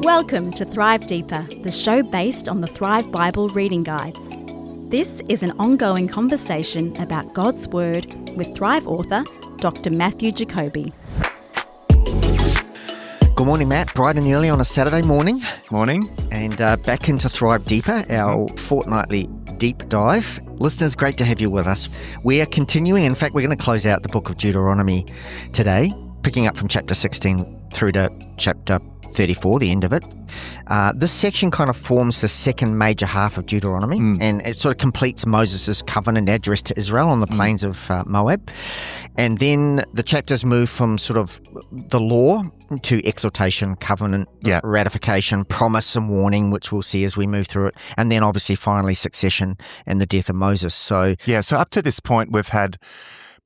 Welcome to Thrive Deeper, the show based on the Thrive Bible reading guides. This is an ongoing conversation about God's Word with Thrive author, Dr. Matthew Jacoby. Good morning, Matt. Bright and early on a Saturday morning. Morning. And back into Thrive Deeper, our fortnightly deep dive. Listeners, great to have you with us. We are continuing. In fact, we're going to close out the book of Deuteronomy today, picking up from chapter 16 through to chapter 34, the end of it. This section kind of forms the second major half of Deuteronomy, and it sort of completes Moses' covenant address to Israel on the plains of Moab. And then the chapters move from sort of the law to exhortation, covenant, ratification, promise and warning, which we'll see as we move through it. And then obviously finally succession and the death of Moses. So up to this point, we've had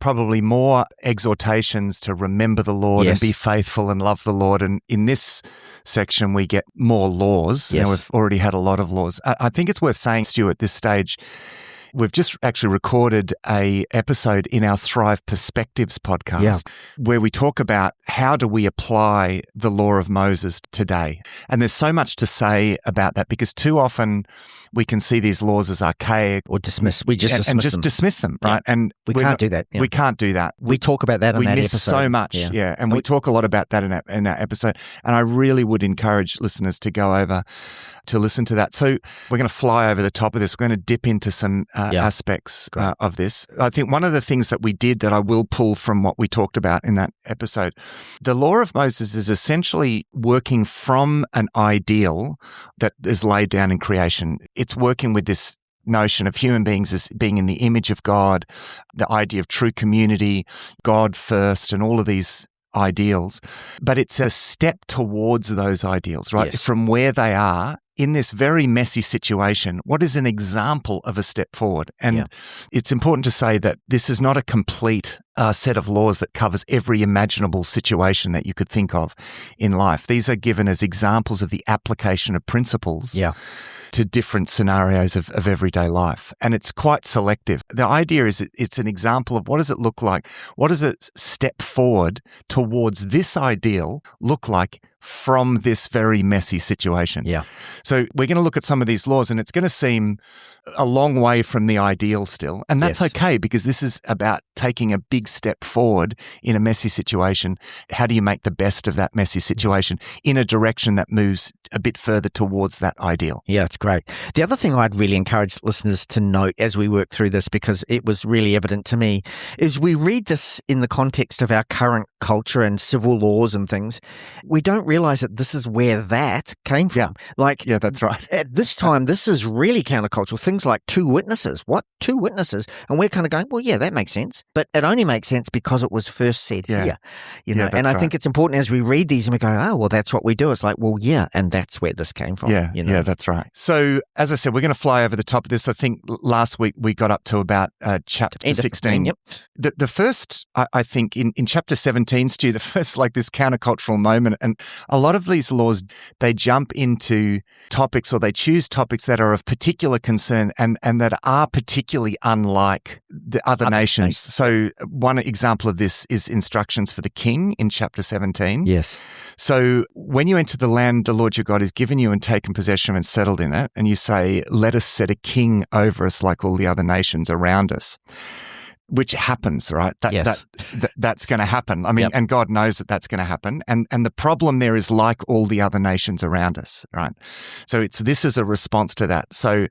probably more exhortations to remember the Lord and be faithful and love the Lord. And in this section, we get more laws. Yes. Now, we've already had a lot of laws. I think it's worth saying, Stu, at this stage, we've just actually recorded an episode in our Thrive Perspectives podcast where we talk about how do we apply the law of Moses today. And there's so much to say about that because too often we can see these laws as archaic or dismiss. We just dismiss them, right? Yeah. And we can't do that. We can't do that. We talk about that in that episode. We miss so much, and we talk a lot about that in that episode. And I really would encourage listeners to go over to listen to that. So we're going to fly over the top of this. We're going to dip into some aspects of this. I think one of the things that we did that I will pull from what we talked about in that episode, the law of Moses is essentially working from an ideal that is laid down in creation. It's working with this notion of human beings as being in the image of God, the idea of true community, God first, and all of these ideals. But it's a step towards those ideals, right? Yes. From where they are in this very messy situation, what is an example of a step forward? And it's important to say that this is not a complete set of laws that covers every imaginable situation that you could think of in life. These are given as examples of the application of principles to different scenarios of everyday life. And it's quite selective. The idea is it's an example of what does it look like? What does a step forward towards this ideal look like from this very messy situation? So we're going to look at some of these laws and it's going to seem a long way from the ideal still. And that's okay because this is about taking a big step forward in a messy situation. How do you make the best of that messy situation in a direction that moves a bit further towards that ideal? Yeah, it's great. The other thing I'd really encourage listeners to note as we work through this, because it was really evident to me, is we read this in the context of our current culture and civil laws and things. We don't realize that this is where that came from. That's right. At this time, this is really countercultural. Things like two witnesses. What? Two witnesses? And we're kind of going, well, yeah, that makes sense. But it only makes sense because it was first said here. And I think it's important as we read these and we go, oh, well, that's what we do. It's like, well, and that's where this came from. Yeah, that's right. So as I said, we're going to fly over the top of this. I think last week we got up to about chapter 16. The first, I think, in chapter 17, Stu, the first like this countercultural moment, and a lot of these laws, they jump into topics or they choose topics that are of particular concern and that are particularly unlike the other nations. So one example of this is instructions for the king in chapter 17. Yes. So when you enter the land the Lord your God has given you and taken possession and settled in it, and you say, let us set a king over us like all the other nations around us, which happens, right? That's going to happen. I mean, and God knows that that's going to happen. And the problem there is like all the other nations around us, right? So this is a response to that. So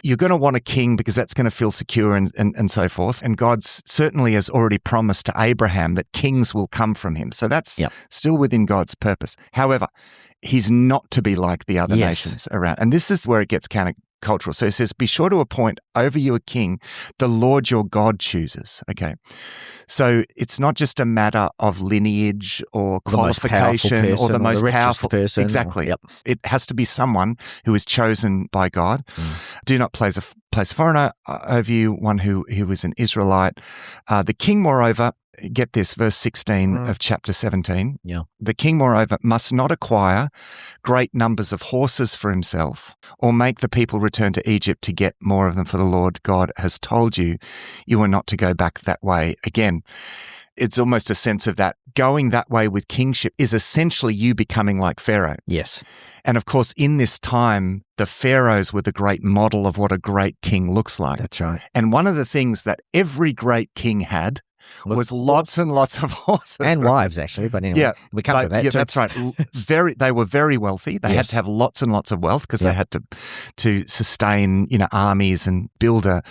you're going to want a king because that's going to feel secure and so forth. And God certainly has already promised to Abraham that kings will come from him. So that's still within God's purpose. However, he's not to be like the other nations around. And this is where it gets countercultural. So it says, be sure to appoint over you a king the Lord your God chooses. Okay. So it's not just a matter of lineage or qualification or the most powerful person. Exactly. It has to be someone who is chosen by God. Do not place a foreigner over you, one who is an Israelite. The king, moreover, get this, verse 16 of chapter 17. The king, moreover, must not acquire great numbers of horses for himself or make the people return to Egypt to get more of them, for the Lord God has told you, you are not to go back that way again. it's almost a sense of that going that way with kingship is essentially you becoming like Pharaoh. Yes. And of course, in this time, the pharaohs were the great model of what a great king looks like. That's right. And one of the things that every great king had was lots and lots of horses. And wives, actually. But anyway, we come to that too. That's right. They were very wealthy. They had to have lots and lots of wealth because they had to sustain, armies and build a,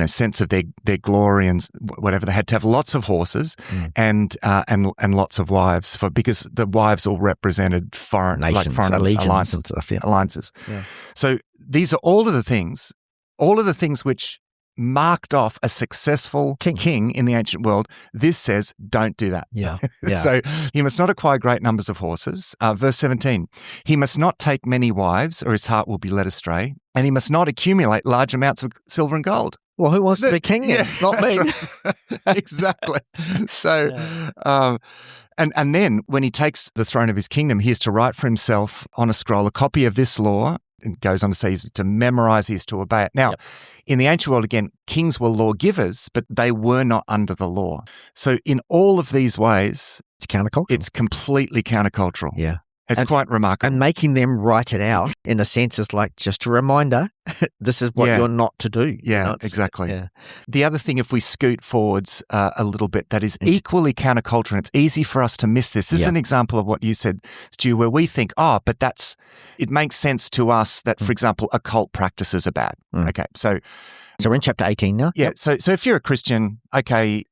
sense of their glory and whatever. They had to have lots of horses and lots of wives because the wives all represented foreign nations, like foreign alliances and stuff. Yeah. Alliances. Yeah. So these are all of the things which marked off a successful king in the ancient world. This says, don't do that. Yeah. So he must not acquire great numbers of horses. Verse 17, he must not take many wives or his heart will be led astray. And he must not accumulate large amounts of silver and gold. Well, who wants to be king? Not me. Right. Exactly. So, and then when he takes the throne of his kingdom, he is to write for himself on a scroll a copy of this law. It goes on to say he's to memorize, he's to obey it. Now, in the ancient world, again, kings were lawgivers, but they were not under the law. So in all of these ways, it's countercultural. It's completely countercultural. Yeah. It's quite remarkable. And making them write it out, in a sense, is like just a reminder, this is what you're not to do. Yeah, exactly. Yeah. The other thing, if we scoot forwards a little bit, that is equally countercultural, and it's easy for us to miss this. This is an example of what you said, Stu, where we think, but it makes sense to us that, for example, occult practices are bad. Okay, so we're in chapter 18 now? Yeah. So if you're a Christian,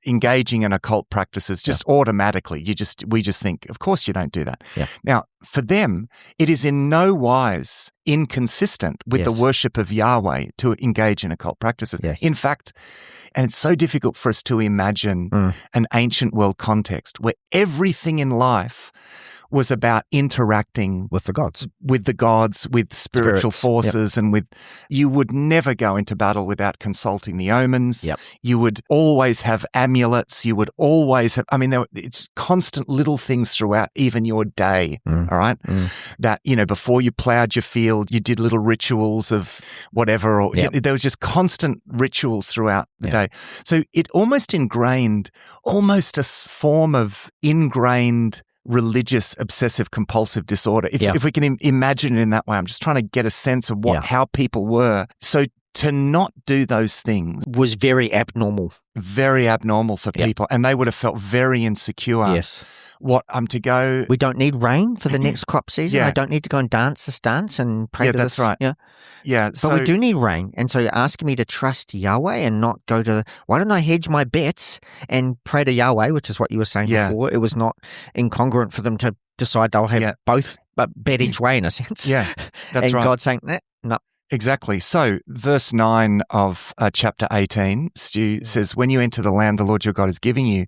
engaging in occult practices, just automatically, we just think, of course you don't do that. Yeah. Now, for them, it is in no wise inconsistent with the worship of Yahweh to engage in occult practices. Yes. In fact, and it's so difficult for us to imagine an ancient world context where everything in life was about interacting with the gods, with spiritual forces, and you would never go into battle without consulting the omens. Yep. You would always have amulets. You would always have, it's constant little things throughout even your day, all right? That, before you plowed your field, you did little rituals of whatever, or there was just constant rituals throughout the day. So it almost ingrained, almost a form of ingrained religious obsessive compulsive disorder. If we can imagine it in that way, I'm just trying to get a sense of how people were. So to not do those things was very abnormal for people, and they would have felt very insecure. Yes. What I'm to go. We don't need rain for the next crop season. Yeah. I don't need to go and dance this dance and pray to that's this. Right. Yeah. Yeah. But we do need rain. And so you're asking me to trust Yahweh and not go to, why don't I hedge my bets and pray to Yahweh, which is what you were saying before. It was not incongruent for them to decide they'll have both, but bet each way in a sense. Yeah, that's right. And God's saying, no. Exactly. So verse 9 of chapter 18, Stu says, when you enter the land the Lord your God is giving you,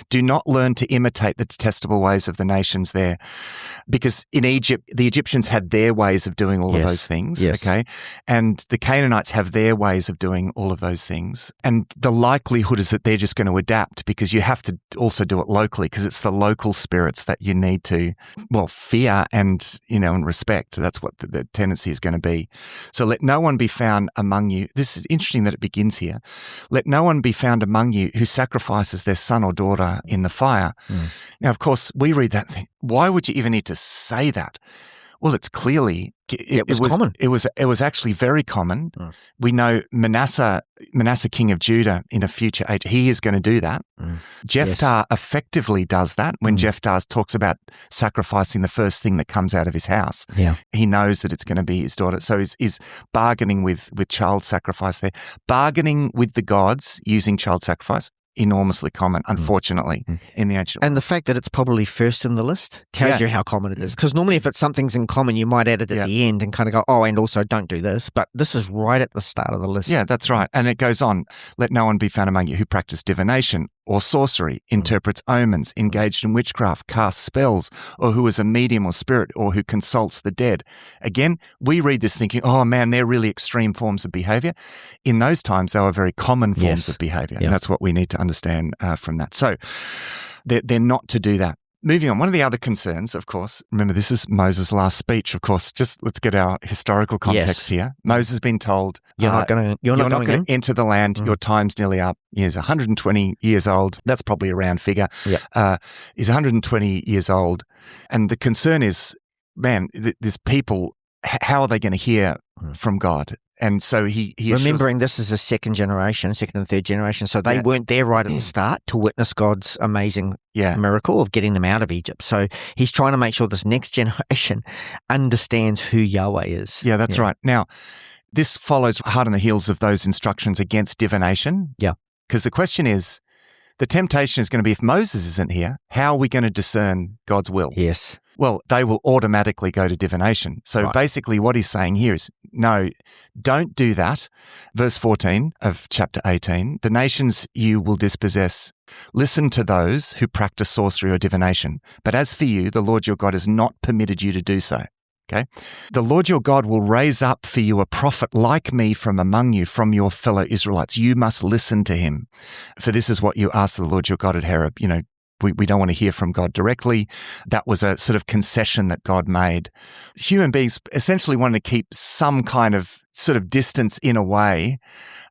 do not learn to imitate the detestable ways of the nations there. Because in Egypt, the Egyptians had their ways of doing all of those things, okay? And the Canaanites have their ways of doing all of those things. And the likelihood is that they're just going to adapt because you have to also do it locally because it's the local spirits that you need to, fear and respect. That's what the tendency is going to be. So let no one be found among you. This is interesting that it begins here. Let no one be found among you who sacrifices their son or daughter in the fire. Now, of course, we read that thing. Why would you even need to say that? Well, it's clearly it was common. It was actually very common. We know Manasseh, king of Judah, in a future age, he is going to do that. Jephthah effectively does that when Jephthah talks about sacrificing the first thing that comes out of his house. Yeah. He knows that it's going to be his daughter. So he's bargaining with child sacrifice there. Bargaining with the gods using child sacrifice. Enormously common, unfortunately, in the ancient world. And the fact that it's probably first in the list tells you how common it is. Because normally if something's in common, you might add it at the end and kind of go, and also don't do this. But this is right at the start of the list. Yeah, that's right. And it goes on. Let no one be found among you who practice divination or sorcery, interprets omens, engaged in witchcraft, casts spells, or who is a medium or spirit, or who consults the dead. Again, we read this thinking, oh man, they're really extreme forms of behavior. In those times, they were very common forms of behavior. And that's what we need to understand from that. So they're not to do that. moving on, one of the other concerns, of course, remember this is Moses' last speech, of course, just let's get our historical context here. Moses has been told, You're not going to enter the land, your time's nearly up. He's 120 years old. That's probably a round figure. Yeah. He's 120 years old. And the concern is, man, this people, how are they going to hear from God? And so he remembering this is a second and third generation, so they weren't there right at the start to witness God's amazing miracle of getting them out of Egypt. So he's trying to make sure this next generation understands who Yahweh is. Yeah, that's right. Now, this follows hard on the heels of those instructions against divination. Yeah. Because the question is, the temptation is going to be, if Moses isn't here, how are we going to discern God's will? Yes. Well, they will automatically go to divination. So basically what he's saying here is, no, don't do that. Verse 14 of chapter 18, the nations you will dispossess, listen to those who practice sorcery or divination. But as for you, the Lord your God has not permitted you to do so. Okay. The Lord your God will raise up for you a prophet like me from among you, from your fellow Israelites. You must listen to him. For this is what you asked the Lord your God at Horeb. You know, we don't want to hear from God directly. That was a sort of concession that God made. Human beings essentially wanted to keep some kind of sort of distance in a way.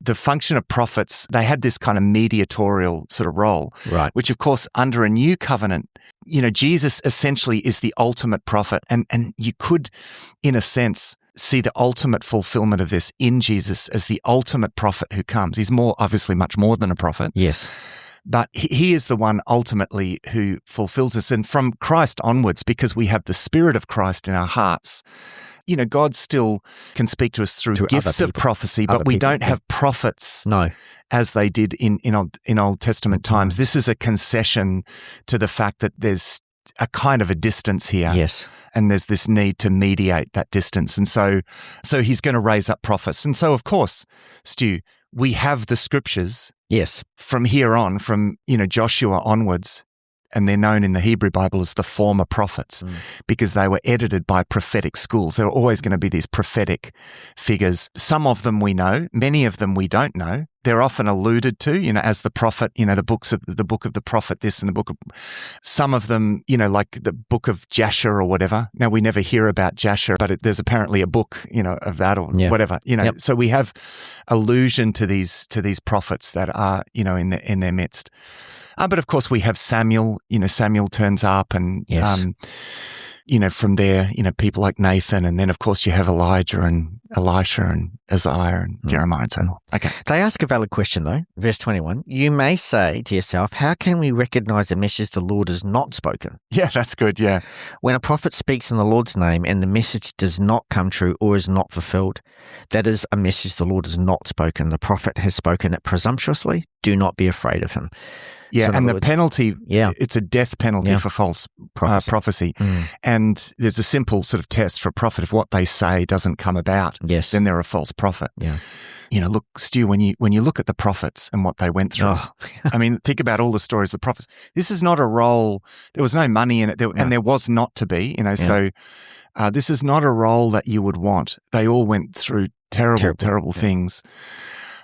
The function of prophets, they had this kind of mediatorial sort of role, which of course under a new covenant, you know, Jesus essentially is the ultimate prophet. And you could, in a sense, see the ultimate fulfillment of this in Jesus as the ultimate prophet who comes. He's obviously much more than a prophet. Yes. But he is the one ultimately who fulfills us. And from Christ onwards, because we have the Spirit of Christ in our hearts, you know, God still can speak to us through gifts of prophecy, but we don't have prophets as they did in Old Testament times. This is a concession to the fact that there's a kind of a distance here. Yes. And there's this need to mediate that distance. And so he's going to raise up prophets. And so, of course, Stu, we have the scriptures. Yes. From here on, from, you know, Joshua onwards, and they're known in the Hebrew Bible as the former prophets because they were edited by prophetic schools. There are always going to be these prophetic figures. Some of them we know, many of them we don't know. They're often alluded to, you know, as the prophet, you know, the book of the prophet this and the book of, some of them, you know, like the book of Jasher or whatever. Now, we never hear about Jasher, but there's apparently a book, you know, of that or whatever, you know. So we have allusion to these prophets that are, you know, in their midst. But of course, we have Samuel. You know, Samuel turns up, and you know, from there, you know, people like Nathan, and then of course you have Elijah and Elisha and Isaiah and Jeremiah and so on. Okay. They ask a valid question though. Verse 21. You may say to yourself, "How can we recognize a message the Lord has not spoken?" Yeah, that's good. Yeah. When a prophet speaks in the Lord's name and the message does not come true or is not fulfilled, that is a message the Lord has not spoken. The prophet has spoken it presumptuously. Do not be afraid of him. Yeah, so and the penalty, it's a death penalty for false prophecy. And there's a simple sort of test for a prophet. If what they say doesn't come about, then they're a false prophet. Yeah. You know, look, Stu, when you look at the prophets and what they went through, I mean, think about all the stories of the prophets. This is not a role, there was no money in it, and there was not to be, you know, so this is not a role that you would want. They all went through terrible things.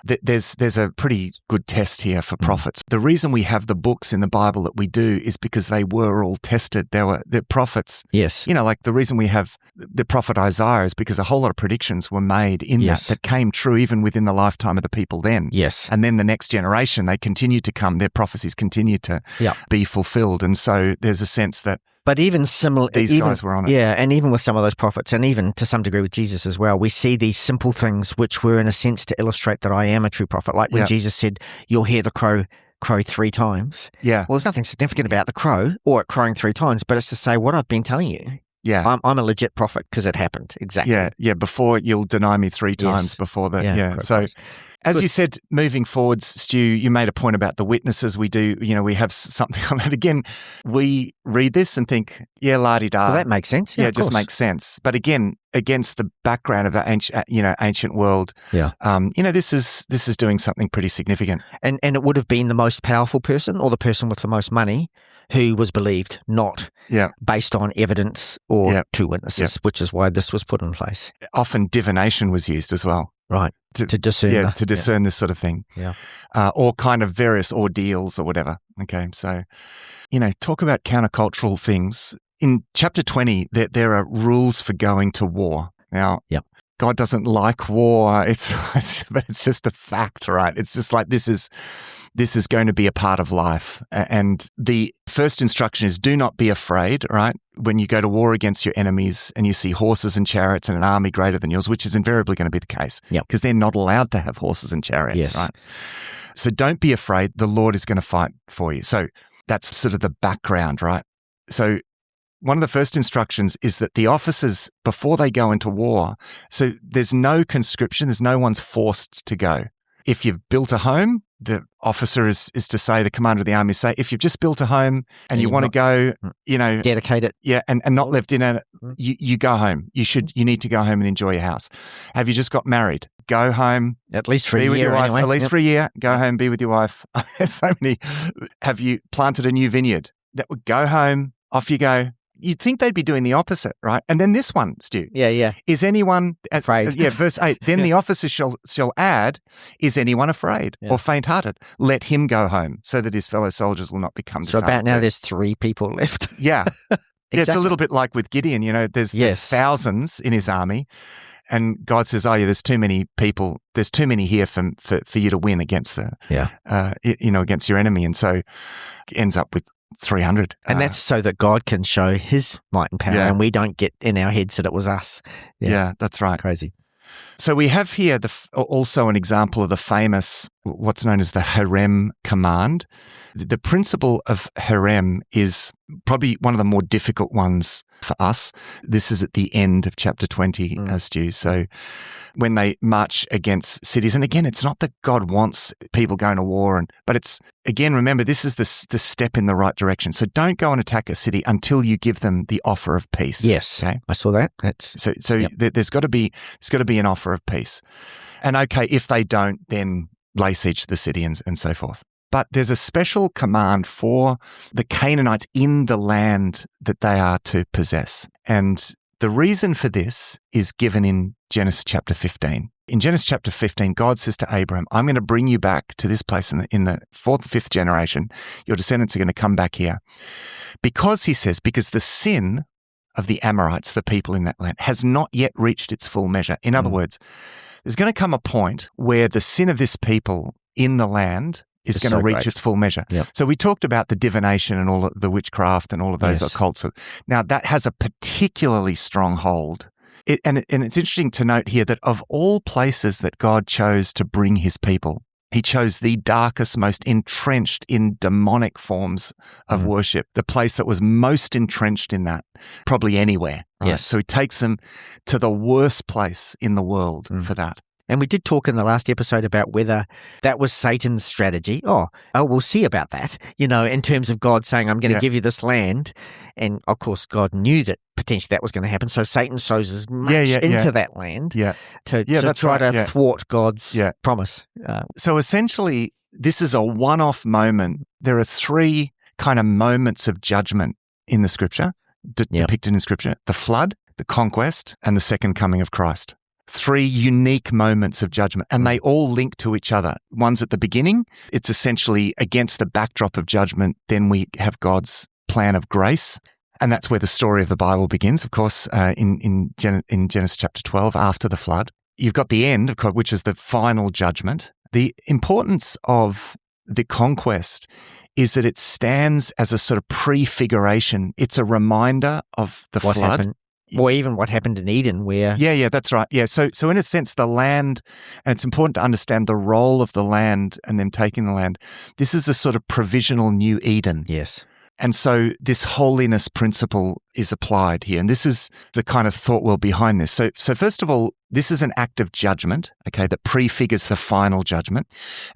There's a pretty good test here for prophets. The reason we have the books in the Bible that we do is because they were all tested. The prophets. Yes. You know, like the reason we have the prophet Isaiah is because a whole lot of predictions were made in that came true even within the lifetime of the people then. Yes. And then the next generation, they continue to come. Their prophecies continue to be fulfilled. And so there's a sense that but even similar, these guys were on it. Yeah, and even with some of those prophets, and even to some degree with Jesus as well, we see these simple things which were in a sense to illustrate that I am a true prophet. Like when Jesus said, "You'll hear the crow 3 times." Yeah. Well, there's nothing significant about the crow or it crowing 3 times, but it's to say what I've been telling you. Yeah. I'm a legit prophet because it happened. Exactly. Yeah. Before you'll deny me 3 times before that. Yeah. So as you said, moving forwards, Stu, you made a point about the witnesses. We do, you know, we have something on that. Again, we read this and think, la-di-da. Well, that makes sense. Yeah, it just makes sense. But again, against the background of the ancient world, you know, this is doing something pretty significant. And it would have been the most powerful person or the person with the most money who was believed, not Yeah. based on evidence or Yeah. two witnesses, which is why this was put in place. Often divination was used as well. Right. To discern. Yeah, to discern this sort of thing. Yeah. Or kind of various ordeals or whatever. Okay, so, talk about countercultural things. In chapter 20, there are rules for going to war. Now, God doesn't like war. But it's just a fact, right? It's just like this is going to be a part of life. And the first instruction is do not be afraid, right? When you go to war against your enemies and you see horses and chariots and an army greater than yours, which is invariably going to be the case because they're not allowed to have horses and chariots, right? So don't be afraid. The Lord is going to fight for you. So that's sort of the background, right? So one of the first instructions is that the officers, before they go into war, so there's no conscription, there's no one's forced to go. If you've built a home, the officer is to say, the commander of the army say, if you've just built a home and you want to go, dedicate it. Yeah, and not lived in it, you go home. You need to go home and enjoy your house. Have you just got married? Go home. At least for a year. Be with your wife. Anyway. At least for a year. Go home, be with your wife. There's so many. Have you planted a new vineyard? That would go home, off you go. You'd think they'd be doing the opposite, right? And then this one, Stu. Yeah. Is anyone afraid? Verse 8. Then the officer shall add, is anyone afraid or faint-hearted? Let him go home so that his fellow soldiers will not become disheartened. So about now there's 3 people left. Yeah. Exactly. Yeah, it's a little bit like with Gideon, there's thousands in his army. And God says, there's too many people. There's too many here for you to win against against your enemy. And so it ends up with 300. And that's so that God can show his might and power and we don't get in our heads that it was us. Yeah, that's right. Crazy. So we have here also an example of the famous, what's known as the harem command. The principle of harem is probably one of the more difficult ones for us. This is at the end of chapter 20, Stu. So when they march against cities, and again, it's not that God wants people going to war, but it's, again, remember, this is the step in the right direction. So don't go and attack a city until you give them the offer of peace. Yes, okay? I saw that. There's got to be an offer of peace. And okay, if they don't, then lay siege to the city and so forth. But there's a special command for the Canaanites in the land that they are to possess. And the reason for this is given in Genesis chapter 15. In Genesis chapter 15, God says to Abraham, I'm going to bring you back to this place in the 4th and 5th generation. Your descendants are going to come back here. Because, he says, because the sin of the Amorites, the people in that land, has not yet reached its full measure. In other words, there's going to come a point where the sin of this people in the land is going to reach its full measure. Yep. So we talked about the divination and all of the witchcraft and all of those occults. Now that has a particularly strong hold. And it's interesting to note here that of all places that God chose to bring his people, he chose the darkest, most entrenched in demonic forms of worship, the place that was most entrenched in that, probably anywhere. Right? Yes. So he takes them to the worst place in the world for that. And we did talk in the last episode about whether that was Satan's strategy. Oh, we'll see about that, in terms of God saying, I'm going to give you this land. And of course, God knew that potentially that was going to happen. So Satan sows as much into that land to try to thwart God's promise. So essentially, this is a one-off moment. There are 3 kind of moments of judgment in the scripture, depicted in scripture: the flood, the conquest, and the second coming of Christ. 3 unique moments of judgment, and they all link to each other. One's at the beginning. It's essentially against the backdrop of judgment. Then we have God's plan of grace, and that's where the story of the Bible begins, of course, in Genesis chapter 12, after the flood. You've got the end, of course, which is the final judgment. The importance of the conquest is that it stands as a sort of prefiguration. It's a reminder of the flood. Happened. Or even what happened in Eden where... Yeah, that's right. Yeah, so in a sense, the land, and it's important to understand the role of the land and them taking the land. This is a sort of provisional new Eden. Yes. And so this holiness principle is applied here. And this is the kind of thought well behind this. So first of all, this is an act of judgment, okay, that prefigures the final judgment.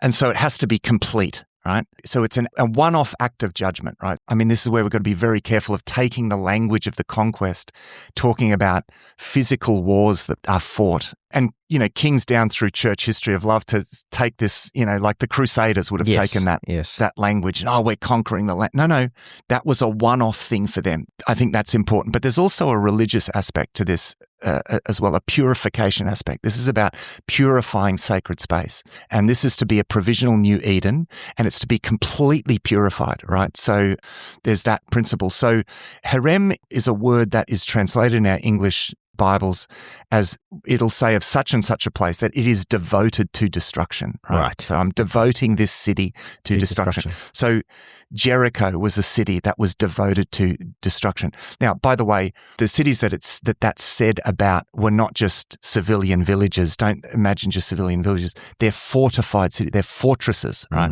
And so it has to be complete. right? So it's a one-off act of judgment, right? I mean, this is where we've got to be very careful of taking the language of the conquest, talking about physical wars that are fought. And, kings down through church history have loved to take this, like the Crusaders would have taken that language and, we're conquering the land. No, that was a one-off thing for them. I think that's important. But there's also a religious aspect to this as well, a purification aspect. This is about purifying sacred space. And this is to be a provisional new Eden, and it's to be completely purified, right? So there's that principle. So harem is a word that is translated in our English Bibles as it'll say of such and such a place that it is devoted to destruction. Right. So I'm devoting this city to destruction. So Jericho was a city that was devoted to destruction. Now, by the way, the cities that's said about were not just civilian villages. Don't imagine just civilian villages. They're fortified cities. They're fortresses, right?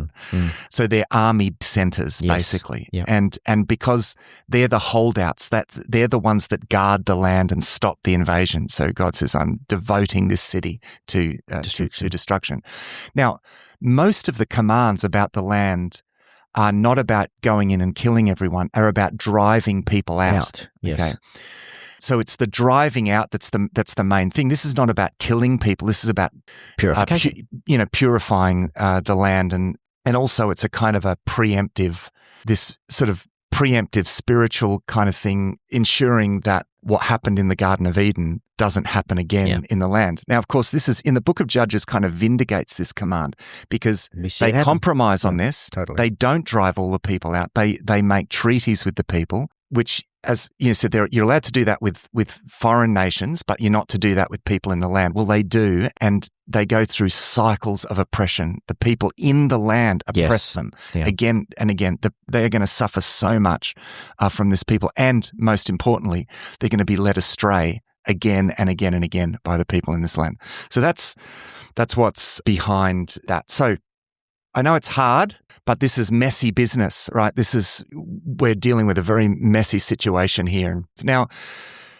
So they're army centers, basically. Yep. And because they're the holdouts, they're the ones that guard the land and stop the invasion. So God says, I'm devoting this city to destruction. Now, most of the commands about the land are not about going in and killing everyone, are about driving people out. Yes. Okay. So it's the driving out that's the main thing. This is not about killing people. This is about purification. Purifying the land, and also it's a kind of a preemptive, this sort of preemptive spiritual kind of thing, ensuring that what happened in the Garden of Eden doesn't happen again in the land. Now, of course, this is in the book of Judges kind of vindicates this command because they compromise on this. Totally. They don't drive all the people out. They make treaties with the people, which, as you said, you're allowed to do that with foreign nations, but you're not to do that with people in the land. Well, they do, and they go through cycles of oppression. The people in the land oppress them again and again. They are going to suffer so much from this people, and most importantly, they're going to be led astray again and again and again by the people in this land. So that's what's behind that. So I know it's hard, but this is messy business, right? We're dealing with a very messy situation here. Now,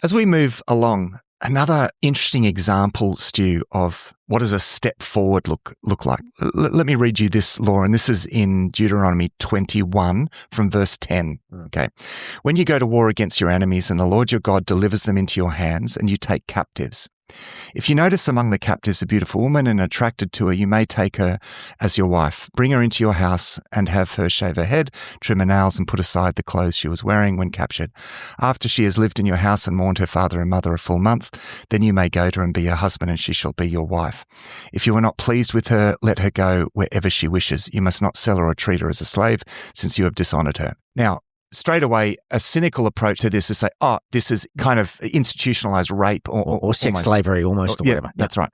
as we move along, another interesting example, Stu, of what does a step forward look like? Let me read you this law, and this is in Deuteronomy 21 from verse 10. Okay. When you go to war against your enemies and the Lord your God delivers them into your hands and you take captives, if you notice among the captives a beautiful woman and attracted to her, you may take her as your wife. Bring her into your house and have her shave her head, trim her nails, and put aside the clothes she was wearing when captured. After she has lived in your house and mourned her father and mother a full month, then you may go to her and be her husband, and she shall be your wife. If you are not pleased with her, let her go wherever she wishes. You must not sell her or treat her as a slave, since you have dishonored her. Now, straight away, a cynical approach to this is say, this is kind of institutionalized rape or sex slavery almost, or whatever. That's right.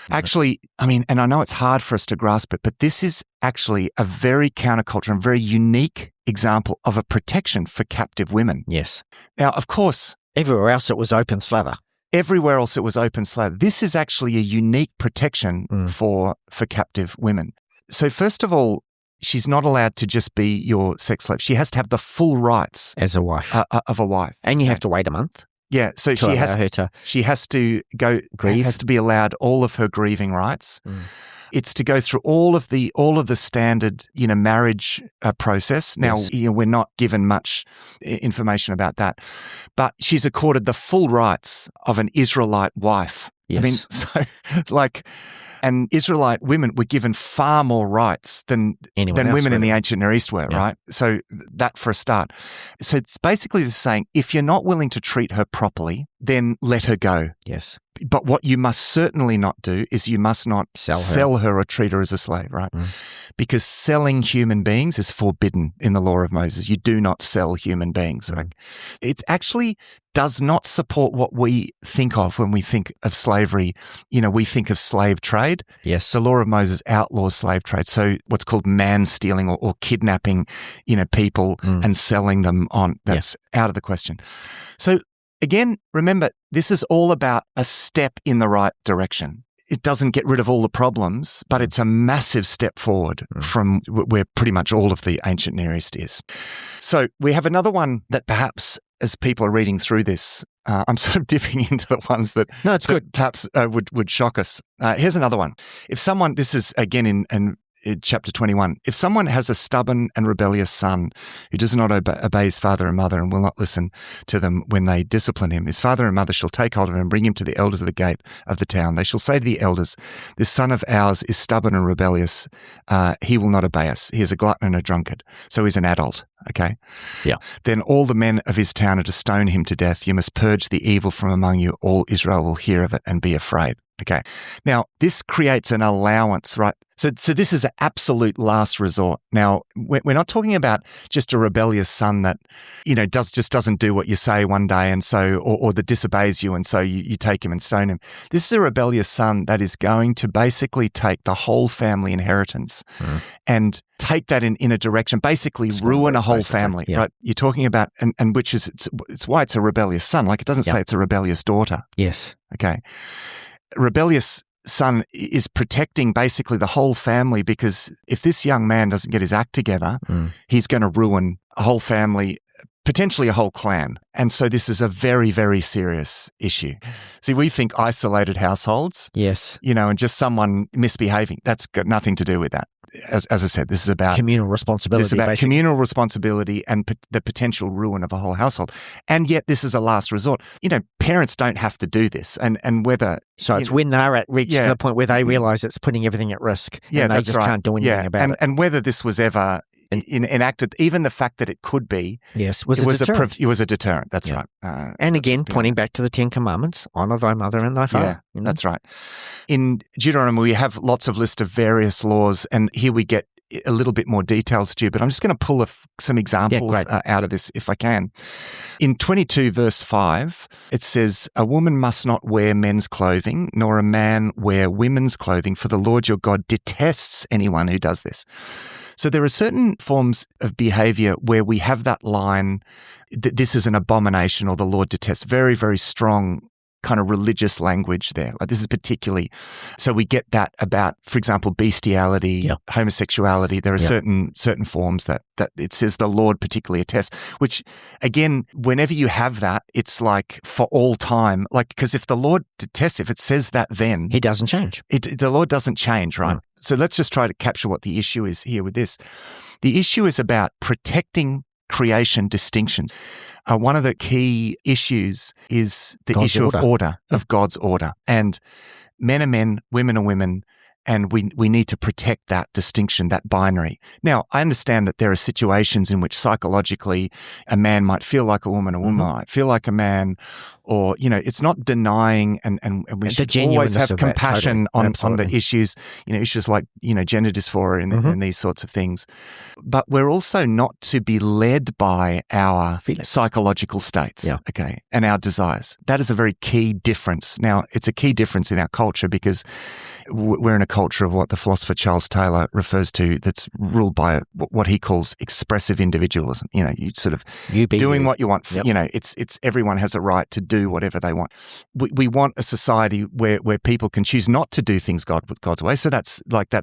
Actually, I mean, and I know it's hard for us to grasp it, but this is actually a very counterculture and very unique example of a protection for captive women. Yes. Now, of course, everywhere else it was open slather. Everywhere else it was open slather. This is actually a unique protection for captive women. So first of all, she's not allowed to just be your sex slave. She has to have the full rights as a wife of a wife, and you have to wait a month. Yeah, so she has to go grieve. Has to be allowed all of her grieving rights. It's to go through all of the standard, marriage process. Now, we're not given much information about that, but she's accorded the full rights of an Israelite wife. Yes. I mean, so and Israelite women were given far more rights than women in the ancient Near East were, right? So that for a start. So it's basically saying, if you're not willing to treat her properly, then let her go. Yes. But what you must certainly not do is you must not sell her or treat her as a slave, right? Because selling human beings is forbidden in the law of Moses. You do not sell human beings. Right? It actually does not support what we think of when we think of slavery. We think of slave trade. Yes. The law of Moses outlaws slave trade. So what's called man stealing or kidnapping, people and selling them on, that's out of the question. So again, remember, this is all about a step in the right direction. It doesn't get rid of all the problems, but it's a massive step forward from where pretty much all of the ancient Near East is. So we have another one that perhaps, as people are reading through this, I'm sort of dipping into the ones that, it's good. Perhaps would shock us. Here's another one. If someone, this is again in chapter 21. If someone has a stubborn and rebellious son who does not obey his father and mother and will not listen to them when they discipline him, his father and mother shall take hold of him and bring him to the elders of the gate of the town. They shall say to the elders, this son of ours is stubborn and rebellious. He will not obey us. He is a glutton and a drunkard. So he's an adult. Okay. Yeah. Then all the men of his town are to stone him to death. You must purge the evil from among you. All Israel will hear of it and be afraid. Okay. Now, this creates an allowance, right? So this is an absolute last resort. Now, we're not talking about just a rebellious son that, just doesn't do what you say one day and so, or that disobeys you and so you take him and stone him. This is a rebellious son that is going to basically take the whole family inheritance and take that in a direction, basically ruin a whole family, right? You're talking about, and which is, it's why it's a rebellious son. Like it doesn't say it's a rebellious daughter. Yes. Okay. Rebellious son is protecting basically the whole family, because if this young man doesn't get his act together, he's going to ruin a whole family, potentially a whole clan. And so this is a very, very serious issue. See, we think isolated households, yes, and just someone misbehaving, that's got nothing to do with that. As I said, this is about communal responsibility. This is about communal responsibility and the potential ruin of a whole household. And yet, this is a last resort. Parents don't have to do this, and whether it's when they're reached to the point where they realise it's putting everything at risk, and they just can't do anything about it. And whether this was ever enacted, even the fact that it could be, it was a deterrent. That's right. And again, pointing back to the 10 Commandments, honour thy mother and thy father. Yeah, that's right. In Deuteronomy, we have lots of lists of various laws, and here we get a little bit more details, Stu, but I'm just going to pull some examples out of this if I can. In 22 verse 5, it says, a woman must not wear men's clothing, nor a man wear women's clothing, for the Lord your God detests anyone who does this. So there are certain forms of behavior where we have that line that this is an abomination or the Lord detests. Very, very strong kind of religious language there. Like this is particularly, so we get that about, for example, bestiality, homosexuality. There are certain forms that it says the Lord particularly attests, which again, whenever you have that, it's like for all time, like, because if the Lord detests, if it says that, then he doesn't change. The Lord doesn't change, right? So let's just try to capture what the issue is here with this. The issue is about protecting creation distinctions. One of the key issues is the God's issue of order, of God's order. And men are men, women are women, and we need to protect that distinction, that binary. Now, I understand that there are situations in which psychologically a man might feel like a woman might feel like a man, or, it's not denying, and we should always have compassion on the issues, issues like, gender dysphoria and these sorts of things. But we're also not to be led by our psychological states, okay, and our desires. That is a very key difference. Now, it's a key difference in our culture because we're in a culture of what the philosopher Charles Taylor refers to that's ruled by what he calls expressive individualism. You sort of doing what you want. It's everyone has a right to do whatever they want. We want a society where people can choose not to do things God's way. So that's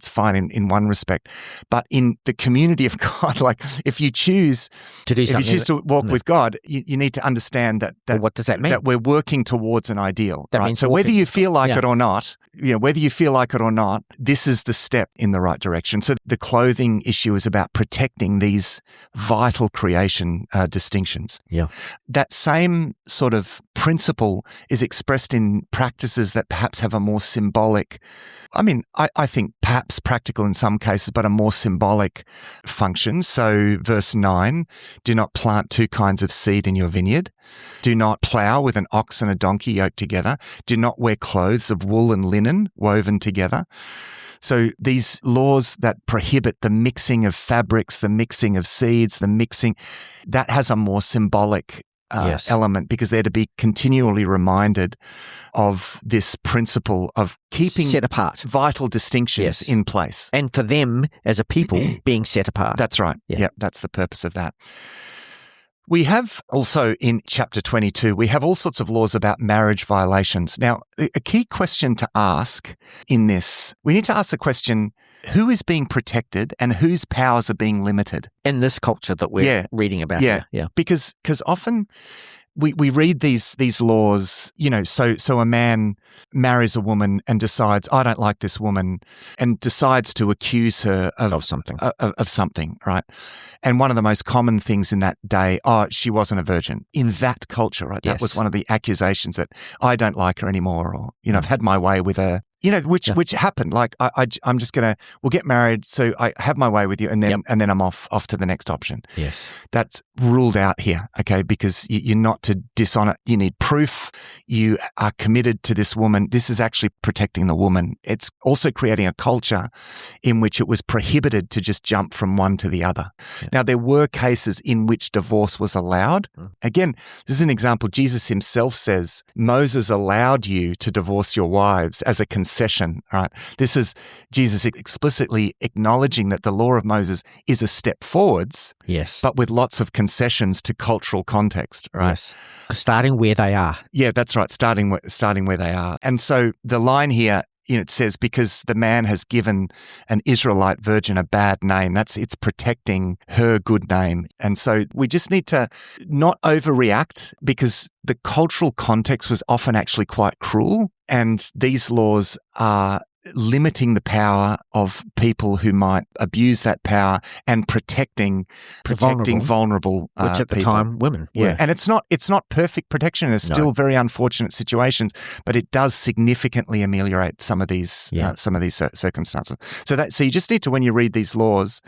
fine in one respect. But in the community of God, like if you choose to do something, if you choose to walk with God, you need to understand that what does that mean? That we're working towards an ideal. That right? means so whether you feel like it or not, whether you feel like it or not, this is the step in the right direction. So the clothing issue is about protecting these vital creation distinctions. Yeah. That same sort of principle is expressed in practices that perhaps have a more symbolic, I think perhaps practical in some cases, but a more symbolic function. So verse 9, do not plant two kinds of seed in your vineyard. Do not plow with an ox and a donkey yoked together. Do not wear clothes of wool and linen woven together. So these laws that prohibit the mixing of fabrics, the mixing of seeds, that has a more symbolic element, because they're to be continually reminded of this principle of keeping set apart vital distinctions in place. And for them as a people being set apart. That's right. Yeah, that's the purpose of that. We have also in chapter 22, we have all sorts of laws about marriage violations. Now, a key question to ask in this, we need to ask the question, who is being protected and whose powers are being limited? In this culture that we're reading about. Yeah. Because often we read these laws, so a man marries a woman and decides, I don't like this woman, and decides to accuse her of something. Of something, right? And one of the most common things in that day, she wasn't a virgin. In that culture, right? That was one of the accusations, that I don't like her anymore, or, I've had my way with her. Which happened. Like I'm just we'll get married, so I have my way with you, and then I'm off to the next option. Yes, that's ruled out here, okay? Because you're not to dishonor. You need proof. You are committed to this woman. This is actually protecting the woman. It's also creating a culture in which it was prohibited to just jump from one to the other. Yeah. Now, there were cases in which divorce was allowed. Again, this is an example. Jesus himself says Moses allowed you to divorce your wives as a concession, right? This is Jesus explicitly acknowledging that the law of Moses is a step forwards, yes, but with lots of concessions to cultural context, right? Yes. Starting where they are. Yeah, that's right. Starting where they are. And so the line here, it says, because the man has given an Israelite virgin a bad name, it's protecting her good name. And so we just need to not overreact, because the cultural context was often actually quite cruel. And these laws are limiting the power of people who might abuse that power and protecting vulnerable which at the people. time women were. Yeah, and it's not perfect protection. There's still very unfortunate situations, but it does significantly ameliorate some of these circumstances. So you just need to, when you read these laws,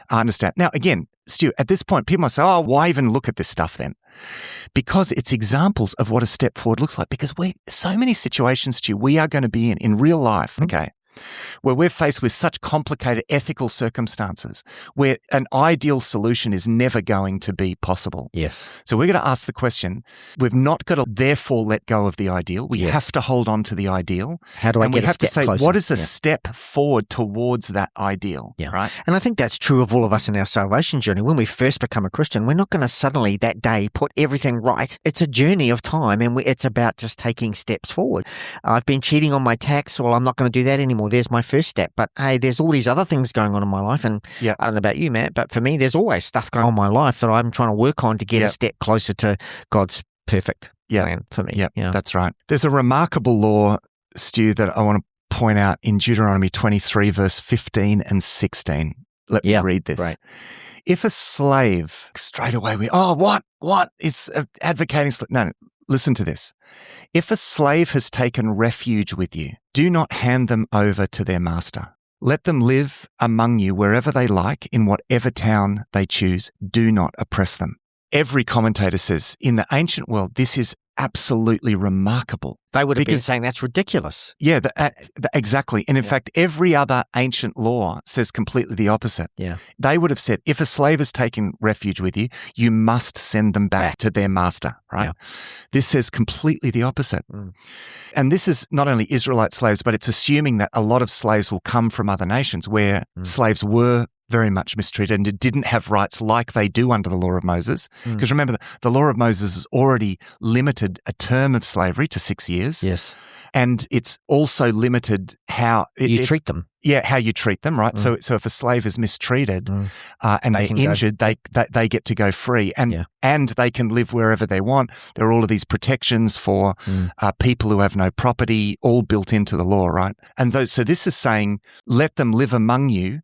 understand. Now, again, Stu, at this point, people might say, "Oh, why even look at this stuff then?" Because it's examples of what a step forward looks like. Because so many situations, Stu, we are going to be in real life, okay, where we're faced with such complicated ethical circumstances where an ideal solution is never going to be possible. Yes. So we're going to ask the question, we've not got to therefore let go of the ideal. We have to hold on to the ideal. How do I and get we have a step to say, closer? what is a step forward towards that ideal? Yeah. Right? And I think that's true of all of us in our salvation journey. When we first become a Christian, we're not going to suddenly that day put everything right. It's a journey of time, and it's about just taking steps forward. I've been cheating on my tax. Well, I'm not going to do that anymore. There's my first step. But hey, there's all these other things going on in my life. And I don't know about you, Matt, but for me, there's always stuff going on in my life that I'm trying to work on to get a step closer to God's perfect plan for me. Yeah, that's right. There's a remarkable law, Stu, that I want to point out in Deuteronomy 23, verse 15 and 16. Let me read this. Right. If a slave, straight away what is advocating? No, listen to this. If a slave has taken refuge with you, do not hand them over to their master. Let them live among you wherever they like, in whatever town they choose. Do not oppress them. Every commentator says, in the ancient world, this is absolutely remarkable. They would have been saying that's ridiculous. Yeah, exactly. And in fact, every other ancient law says completely the opposite. Yeah. They would have said, if a slave has taken refuge with you, you must send them back to their master, right? Yeah. This says completely the opposite. And this is not only Israelite slaves, but it's assuming that a lot of slaves will come from other nations where slaves were very much mistreated and didn't have rights like they do under the law of Moses. Because remember, the law of Moses has already limited a term of slavery to 6 years. Yes. And it's also limited how you treat them. Yeah, how you treat them, right? So if a slave is mistreated and they're injured, they get to go free and they can live wherever they want. There are all of these protections for people who have no property, all built into the law, right? And so this is saying, let them live among you.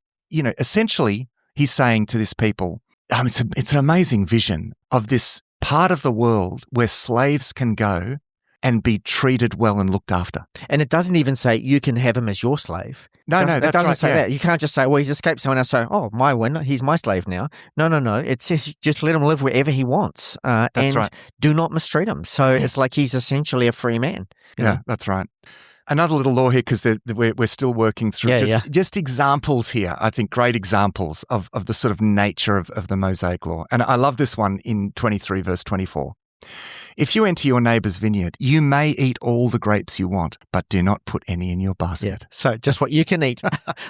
Essentially, he's saying to this people, it's an amazing vision of this part of the world where slaves can go and be treated well and looked after. And it doesn't even say you can have him as your slave. No, it doesn't say that. You can't just say, well, he's escaped someone else, so, oh, my win, he's my slave now. No. It says just let him live wherever he wants and do not mistreat him. So it's like he's essentially a free man. Yeah, that's right. Another little law here, because we're still working through just examples here, I think great examples of the sort of nature of the Mosaic law. And I love this one in 23 verse 24. If you enter your neighbor's vineyard, you may eat all the grapes you want, but do not put any in your basket. Yeah. So just what you can eat.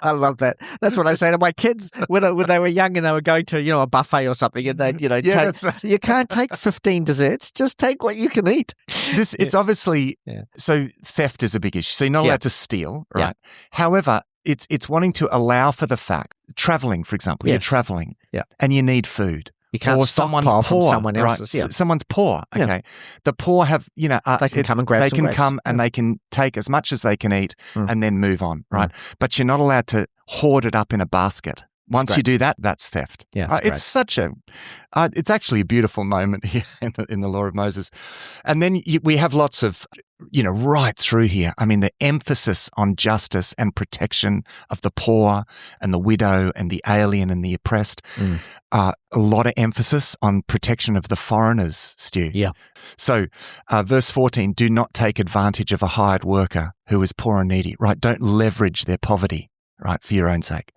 I love that. That's what I say to my kids when they were young and they were going to, a buffet or something, and they'd, that's right. You can't take 15 desserts. Just take what you can eat. It's obviously, so theft is a big issue. So you're not allowed to steal, right? Yeah. However, it's wanting to allow for the fact, traveling, for example, you're traveling and you need food. You can't or someone's stockpile poor, from someone right? else's. Yeah. Someone's poor. Yeah. Okay, the poor have They can come and grab They some can grapes. come and they can take as much as they can eat and then move on, right? But you're not allowed to hoard it up in a basket. Once you do that, that's theft. Yeah, it's such a, it's actually a beautiful moment here in the law of Moses. And then we have lots of, right through here. I mean, the emphasis on justice and protection of the poor and the widow and the alien and the oppressed. A lot of emphasis on protection of the foreigners, Stu. Yeah. So, verse 14, do not take advantage of a hired worker who is poor and needy, right? Don't leverage their poverty, right, for your own sake.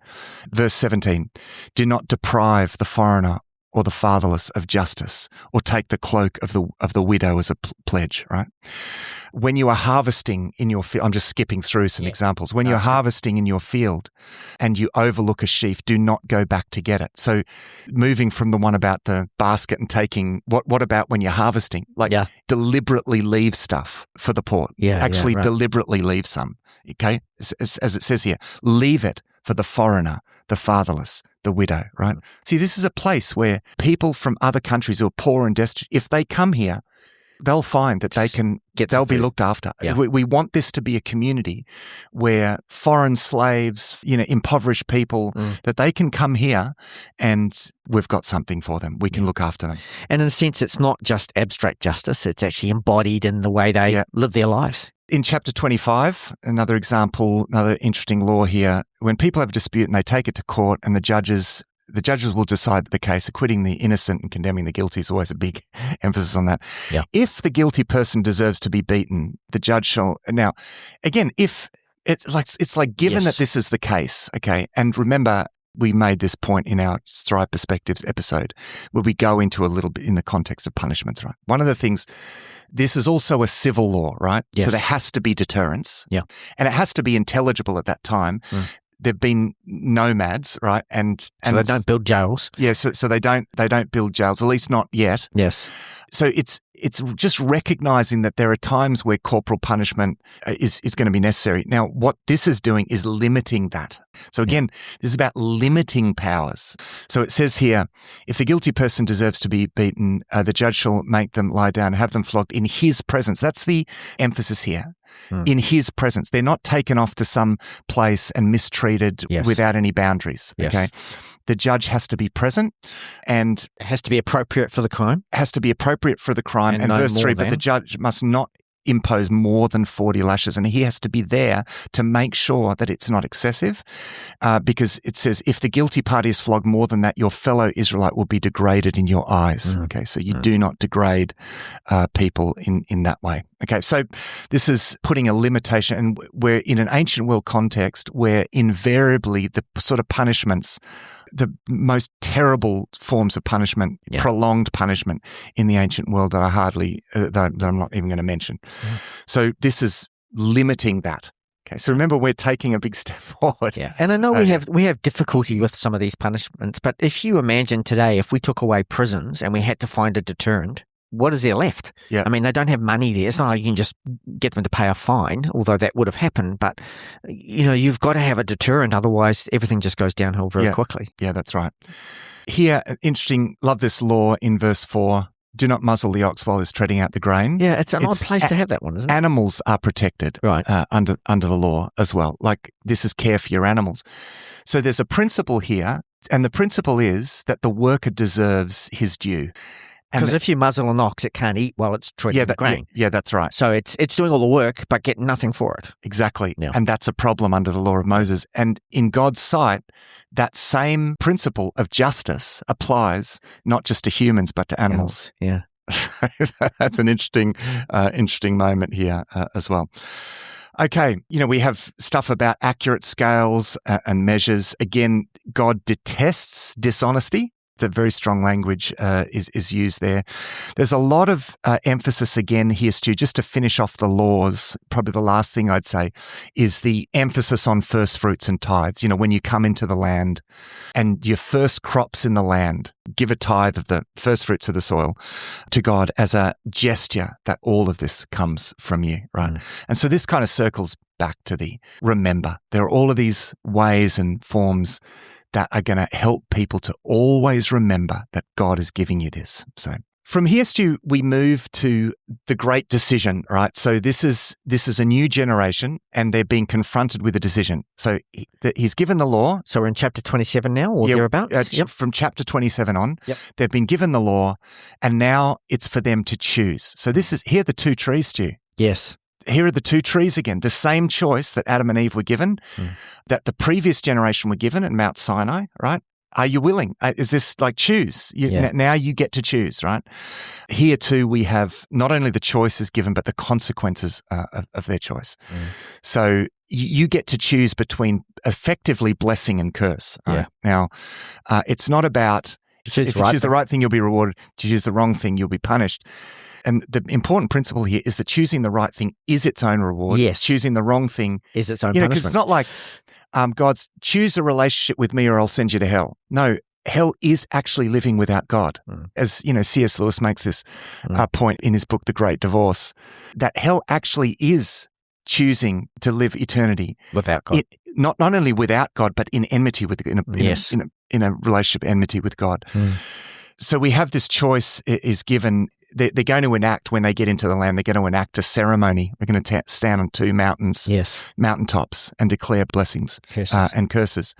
Verse 17, do not deprive the foreigner or the fatherless of justice, or take the cloak of the widow as a pledge, right? When you are harvesting in your field, I'm just skipping through some examples. When you're harvesting in your field and you overlook a sheaf, do not go back to get it. So moving from the one about the basket and taking, what about when you're harvesting? Deliberately leave stuff for the poor. Actually deliberately leave some, okay? As it says here, leave it for the foreigner, the fatherless, the widow, right? See, this is a place where people from other countries who are poor and destitute, if they come here, they'll find that they'll be looked after. Yeah. We want this to be a community where foreign slaves, impoverished people, that they can come here and we've got something for them. We can look after them. And in a sense, it's not just abstract justice, it's actually embodied in the way they live their lives. In chapter 25, another example, another interesting law here, when people have a dispute and they take it to court and the judges will decide the case, acquitting the innocent and condemning the guilty is always a big emphasis on that. Yeah. If the guilty person deserves to be beaten, the judge shall. Now, again, if it's like given that this is the case, okay, and remember, we made this point in our Thrive Perspectives episode where we go into a little bit in the context of punishments, right? One of the things, this is also a civil law, right? Yes. So there has to be deterrence. Yeah. And it has to be intelligible at that time. There've been nomads, right? And So they don't build jails. Yeah, so they don't build jails, at least not yet. Yes. So it's just recognizing that there are times where corporal punishment is going to be necessary. Now, what this is doing is limiting that. So again, this is about limiting powers. So it says here, if the guilty person deserves to be beaten, the judge shall make them lie down and have them flogged in his presence. That's the emphasis here. In his presence. They're not taken off to some place and mistreated without any boundaries. Yes. Okay. The judge has to be present and It has to be appropriate for the crime. And no verse more 3, but than. the judge must not impose more than 40 lashes. And he has to be there to make sure that it's not excessive, because it says, if the guilty party is flogged more than that, your fellow Israelite will be degraded in your eyes. Okay, so you do not degrade people in that way. Okay, so this is putting a limitation, and we're in an ancient world context where invariably the sort of punishments, the most terrible forms of punishment, prolonged punishment in the ancient world that I hardly, that I'm not even going to mention. So this is limiting that. Okay, so remember, we're taking a big step forward. Yeah, and I know we have difficulty with some of these punishments, but if you imagine today, if we took away prisons and we had to find a deterrent, what is there left? Yeah. I mean, they don't have money there. It's not like you can just get them to pay a fine, although that would have happened. But, you've got to have a deterrent. Otherwise, everything just goes downhill very quickly. Yeah, that's right. Here, interesting, love this law in verse 4. Do not muzzle the ox while it's treading out the grain. Yeah, it's an odd place to have that one, isn't it? Animals are protected under the law as well. Like, this is care for your animals. So there's a principle here, and the principle is that the worker deserves his due. Because if you muzzle an ox, it can't eat while it's treading the grain. Yeah, that's right. So it's doing all the work, but getting nothing for it. Exactly. Yeah. And that's a problem under the law of Moses. And in God's sight, that same principle of justice applies not just to humans, but to animals. Yeah. That's an interesting moment here as well. Okay, we have stuff about accurate scales and measures. Again, God detests dishonesty. The very strong language is used there. There's a lot of emphasis again here, Stu, just to finish off the laws. Probably the last thing I'd say is the emphasis on first fruits and tithes. When you come into the land and your first crops in the land, give a tithe of the first fruits of the soil to God as a gesture that all of this comes from you, right? And so this kind of circles back to thee. Remember. There are all of these ways and forms that are going to help people to always remember that God is giving you this. So from here, Stu, we move to the great decision, right? So this is a new generation, and they're being confronted with a decision. So he's given the law. So we're in chapter 27 now, or thereabouts? From chapter 27 on, Yep. They've been given the law, and now it's for them to choose. So here are the two trees, Stu. Yes. Here are the two trees again, the same choice that Adam and Eve were given, that the previous generation were given at Mount Sinai, right? Are you willing? Is this like choose? Now you get to choose, right? Here too, we have not only the choices given, but the consequences of their choice. So you get to choose between effectively blessing and curse. Right? Now, it's not about if you choose the right thing, you'll be rewarded. If you choose the wrong thing, you'll be punished. And the important principle here is that choosing the right thing is its own reward. Yes. Choosing the wrong thing is its own punishment. Because it's not like God's choose a relationship with me or I'll send you to hell. No, hell is actually living without God. As C.S. Lewis makes this point in his book, The Great Divorce, that hell actually is choosing to live eternity without God. Not only without God, but in enmity with in a relationship enmity with God. So we have this choice is given. They're going to enact, when they get into the land, they're going to enact a ceremony. We're going to stand on two mountaintops, and declare blessings and curses.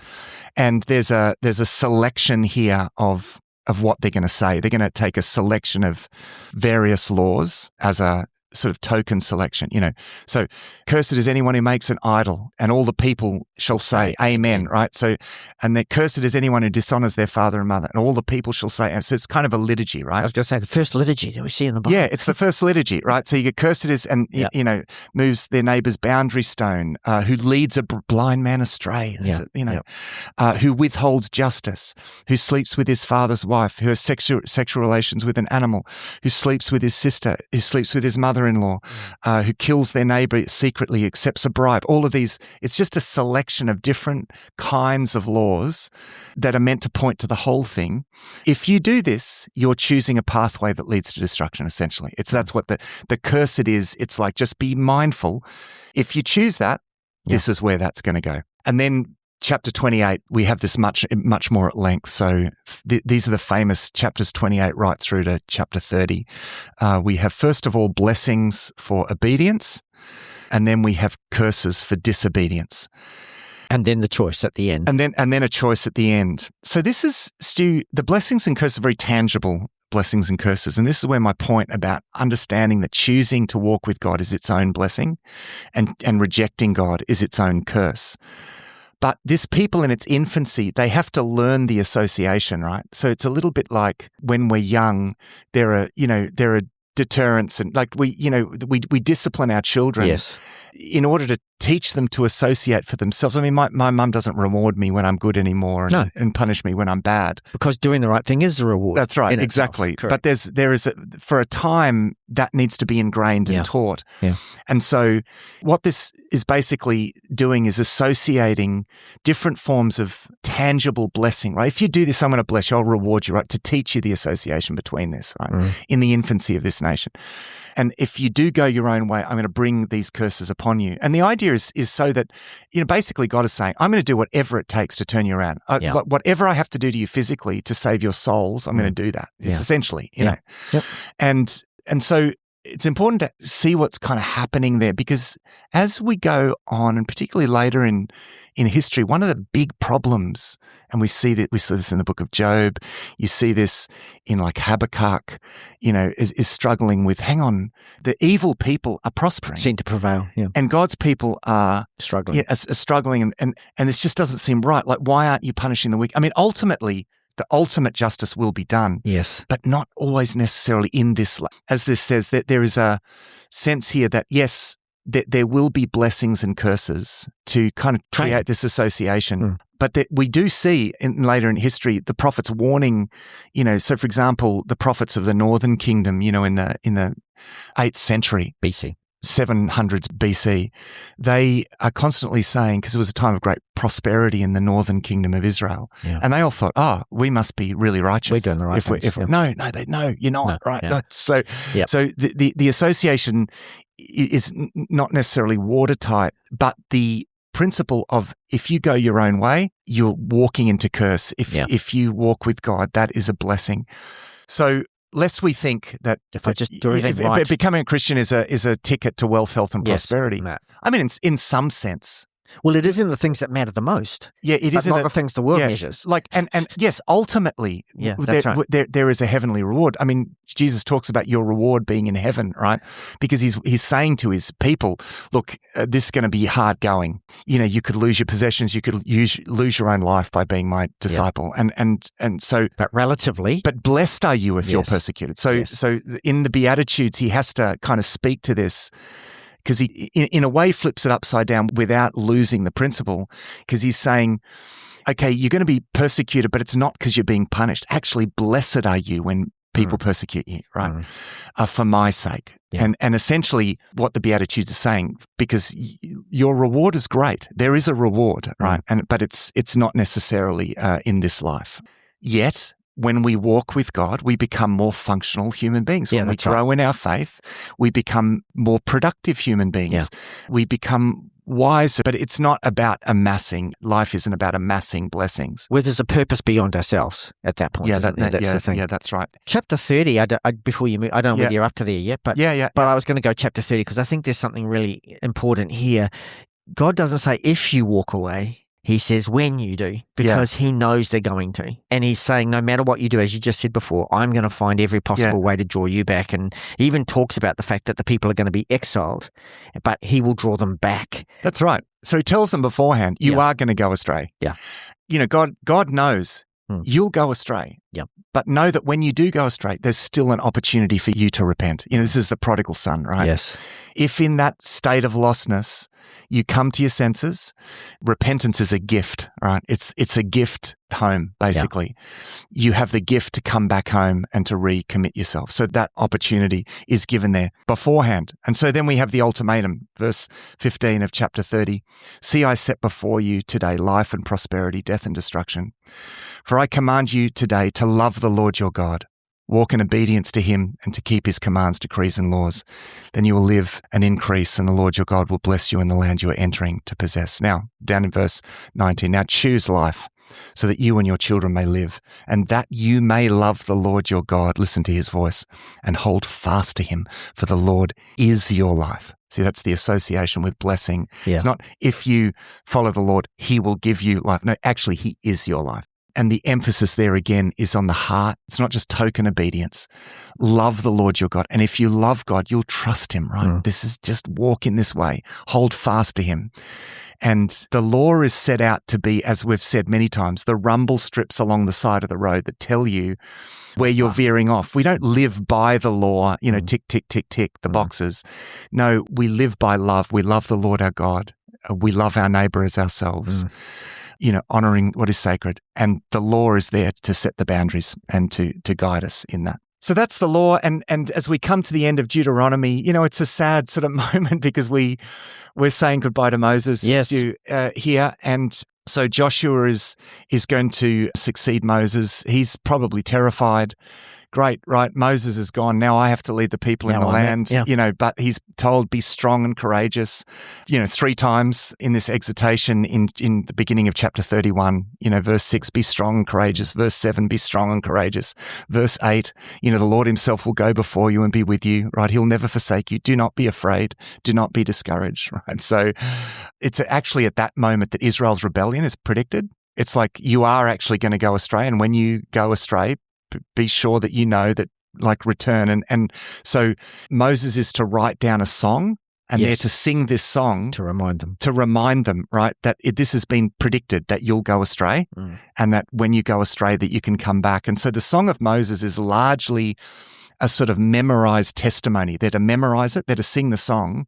And there's a selection here of what they're going to say. They're going to take a selection of various laws as a sort of token selection, So, cursed is anyone who makes an idol, and all the people shall say, Amen, right? So, and then cursed is anyone who dishonors their father and mother, and all the people shall say, and so it's kind of a liturgy, right? I was going to say the first liturgy that we see in the Bible. Yeah, it's the first liturgy, right? So you get cursed is, and moves their neighbor's boundary stone, who leads a blind man astray, who withholds justice, who sleeps with his father's wife, who has sexual relations with an animal, who sleeps with his sister, who sleeps with his mother-in-law, who kills their neighbor secretly, accepts a bribe. All of these, it's just a selection of different kinds of laws that are meant to point to the whole thing. If you do this, you're choosing a pathway that leads to destruction, essentially. That's what the cursed is. It's like, just be mindful. If you choose that, this is where that's going to go. And then chapter 28, we have this much more at length. So these are the famous chapters 28 right through to chapter 30. We have, first of all, blessings for obedience, and then we have curses for disobedience. And then the choice at the end. And then a choice at the end. So this is, Stu, the blessings and curses are very tangible blessings and curses. And this is where my point about understanding that choosing to walk with God is its own blessing, and rejecting God is its own curse. But this people in its infancy, they have to learn the association, right? So it's a little bit like when we're young, there are deterrents, and like we discipline our children in order to teach them to associate for themselves. I mean, my mum doesn't reward me when I'm good anymore, and punish me when I'm bad. Because doing the right thing is a reward. That's right, exactly. But there is for a time that needs to be ingrained and taught. Yeah. And so what this is basically doing is associating different forms of tangible blessing, right? If you do this, I'm going to bless you, I'll reward you, right? To teach you the association between this, right? In the infancy of this nation. And if you do go your own way, I'm going to bring these curses upon you. And the idea is so that, basically God is saying, I'm going to do whatever it takes to turn you around. Whatever I have to do to you physically to save your souls, I'm going to do that. It's essentially, you know. Yep. And so it's important to see what's kind of happening there, because as we go on, and particularly later in history, one of the big problems, and we saw this in the book of Job, you see this in like Habakkuk, is struggling with, hang on, the evil people are prospering. Seem to prevail, and God's people are struggling. Are struggling, and this just doesn't seem right. Like, why aren't you punishing the weak? I mean, ultimately, the ultimate justice will be done. Yes. But not always necessarily in this. As this says, that there is a sense here that, yes, that there will be blessings and curses to kind of create this association. But that we do see later in history the prophets warning, so for example, the prophets of the northern kingdom, in the 8th century BC. 700s BC, they are constantly saying, because it was a time of great prosperity in the northern kingdom of Israel, and they all thought, we must be really righteous. We're doing the right things. No, you're not, right? No. No. So the association is not necessarily watertight, but the principle of if you go your own way, you're walking into curse. If you walk with God, that is a blessing. So lest we think that if I just do everything right, becoming a Christian is a ticket to wealth, health, and prosperity. Matt. I mean, in some sense. Well, it is in the things that matter the most. Yeah, it is not the things the world measures. Like, and yes, ultimately, that's right. there is a heavenly reward. I mean, Jesus talks about your reward being in heaven, right? Because he's saying to his people, look, this is going to be hard going. You could lose your possessions, you could lose your own life by being my disciple, and so. But relatively, but blessed are you if you're persecuted. So in the Beatitudes, he has to kind of speak to this. Because he, in a way, flips it upside down without losing the principle, because he's saying, okay, you're going to be persecuted, but it's not because you're being punished. Actually, blessed are you when people persecute you, right? For my sake. Yeah. And essentially what the Beatitudes are saying, because your reward is great. There is a reward, right? But it's not necessarily in this life. Yet, when we walk with God, we become more functional human beings. When we grow in our faith, we become more productive human beings. Yeah. We become wiser, but it's not about amassing. Life isn't about amassing blessings. Well, there's a purpose beyond ourselves at that point. That's the thing. Yeah, that's right. Chapter 30, before you move, I don't know whether you're up to there yet, but I was going to go chapter 30 because I think there's something really important here. God doesn't say if you walk away. He says when you do, because he knows they're going to. And he's saying no matter what you do, as you just said before, I'm going to find every possible way to draw you back. And he even talks about the fact that the people are going to be exiled, but he will draw them back. That's right. So he tells them beforehand, you are going to go astray. Yeah. God knows you'll go astray. Yeah. But know that when you do go astray, there's still an opportunity for you to repent. This is the prodigal son, right? Yes. If in that state of lostness, you come to your senses, repentance is a gift, right? It's a gift home, basically. Yeah. You have the gift to come back home and to recommit yourself. So that opportunity is given there beforehand. And so then we have the ultimatum, verse 15 of chapter 30. See, I set before you today life and prosperity, death and destruction. For I command you today to love the Lord your God, walk in obedience to him and to keep his commands, decrees and laws. Then you will live and increase, and the Lord your God will bless you in the land you are entering to possess. Now, down in verse 19, now choose life so that you and your children may live, and that you may love the Lord your God, listen to his voice, and hold fast to him, for the Lord is your life. See, that's the association with blessing. Yeah. It's not if you follow the Lord, he will give you life. No, actually, he is your life. And the emphasis there again is on the heart. It's not just token obedience. Love the Lord your God. And if you love God, you'll trust him, right? This is just walk in this way. Hold fast to him. And the law is set out to be, as we've said many times, the rumble strips along the side of the road that tell you where you're veering off. We don't live by the law, tick, tick, tick, tick, the boxes. No, we live by love. We love the Lord our God. We love our neighbor as ourselves. Honoring what is sacred. And the law is there to set the boundaries and to guide us in that. So that's the law. And as we come to the end of Deuteronomy, it's a sad sort of moment because we're saying goodbye to Moses here. And so Joshua is going to succeed Moses. He's probably terrified. Great, right? Moses is gone. Now I have to lead the people in the land, but he's told, be strong and courageous, 3 times in this exhortation in the beginning of chapter 31, verse 6, be strong and courageous. Verse 7, be strong and courageous. Verse 8, the Lord himself will go before you and be with you, right? He'll never forsake you. Do not be afraid. Do not be discouraged, right? So it's actually at that moment that Israel's rebellion is predicted. It's like you are actually going to go astray. And when you go astray, be sure that that return. And so Moses is to write down a song and they're to sing this song. To remind them, right, that this has been predicted that you'll go astray and that when you go astray that you can come back. And so the Song of Moses is largely a sort of memorized testimony. They're to memorize it, they're to sing the song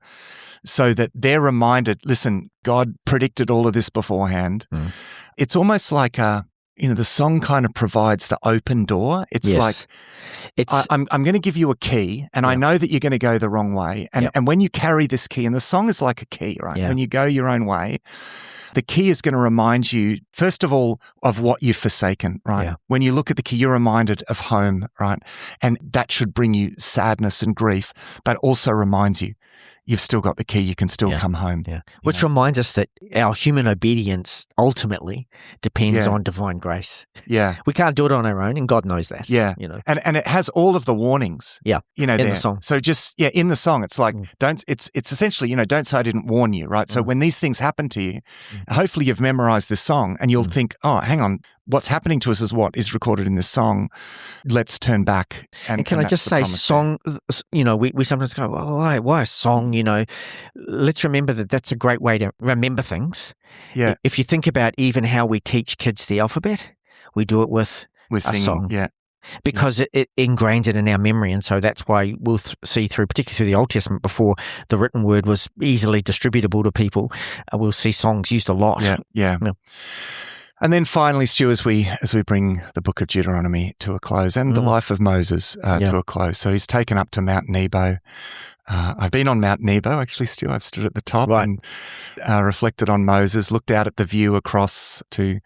so that they're reminded, listen, God predicted all of this beforehand. It's almost like the song kind of provides the open door. It's like, I'm going to give you a key and I know that you're going to go the wrong way. And when you carry this key, and the song is like a key, right? Yeah. When you go your own way, the key is going to remind you, first of all, of what you've forsaken, right? Yeah. When you look at the key, you're reminded of home, right? And that should bring you sadness and grief, but also reminds you, you've still got the key. You can still Yeah. come home. Yeah. Which reminds us that our human obedience ultimately depends Yeah. on divine grace. Yeah. We can't do it on our own, and God knows that. Yeah. You know. And it has all of the warnings. Yeah. You know, In the there. song. So just, in the song, it's like, it's essentially, don't say I didn't warn you, right? So when these things happen to you, hopefully you've memorized this song and you'll think, oh, hang on, what's happening to us is what is recorded in this song. Let's turn back. And can I just say, song, we sometimes go, well, why a song, Let's remember that that's a great way to remember things. Yeah. If you think about even how we teach kids the alphabet, we do it with a song. Yeah. Because it ingrains it in our memory. And so that's why we'll see particularly through the Old Testament, before the written word was easily distributable to people, we'll see songs used a lot. Yeah. And then finally, Stu, as we bring the book of Deuteronomy to a close and the life of Moses to a close. So he's taken up to Mount Nebo. I've been on Mount Nebo, actually, Stu. I've stood at the top and reflected on Moses, looked out at the view across to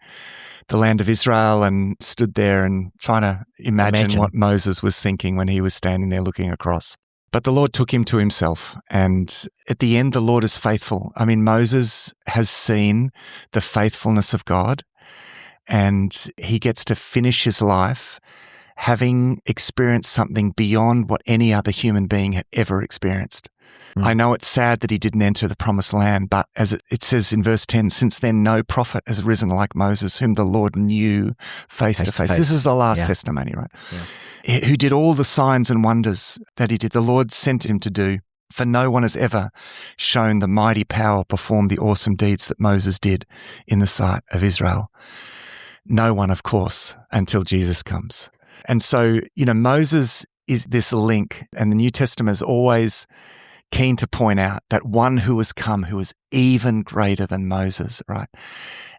the land of Israel and stood there and trying to imagine what Moses was thinking when he was standing there looking across. But the Lord took him to himself. And at the end, the Lord is faithful. I mean, Moses has seen the faithfulness of God, and he gets to finish his life having experienced something beyond what any other human being had ever experienced. I know it's sad that he didn't enter the promised land, but as it says in verse 10, since then no prophet has risen like Moses, whom the Lord knew face to face. This is the last testimony, right? Yeah. Who did all the signs and wonders that he did. The Lord sent him to do. For no one has ever shown the mighty power, performed the awesome deeds that Moses did in the sight of Israel. No one, of course, until Jesus comes. And so, Moses is this link, and the New Testament is always keen to point out that one who has come, who is even greater than Moses, right?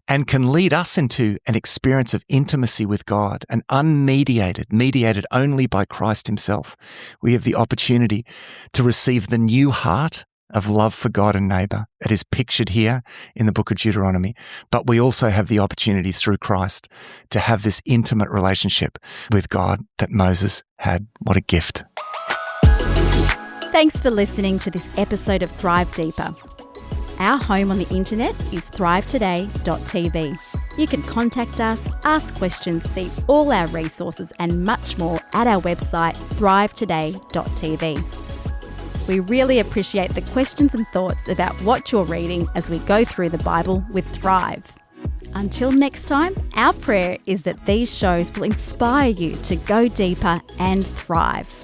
And can lead us into an experience of intimacy with God, an mediated only by Christ himself. We have the opportunity to receive the new heart of love for God and neighbor that is pictured here in the book of Deuteronomy. But we also have the opportunity through Christ to have this intimate relationship with God that Moses had. What a gift. Thanks for listening to this episode of Thrive Deeper. Our home on the internet is thrivetoday.tv. You can contact us, ask questions, see all our resources and much more at our website thrivetoday.tv. We really appreciate the questions and thoughts about what you're reading as we go through the Bible with Thrive. Until next time, our prayer is that these shows will inspire you to go deeper and thrive.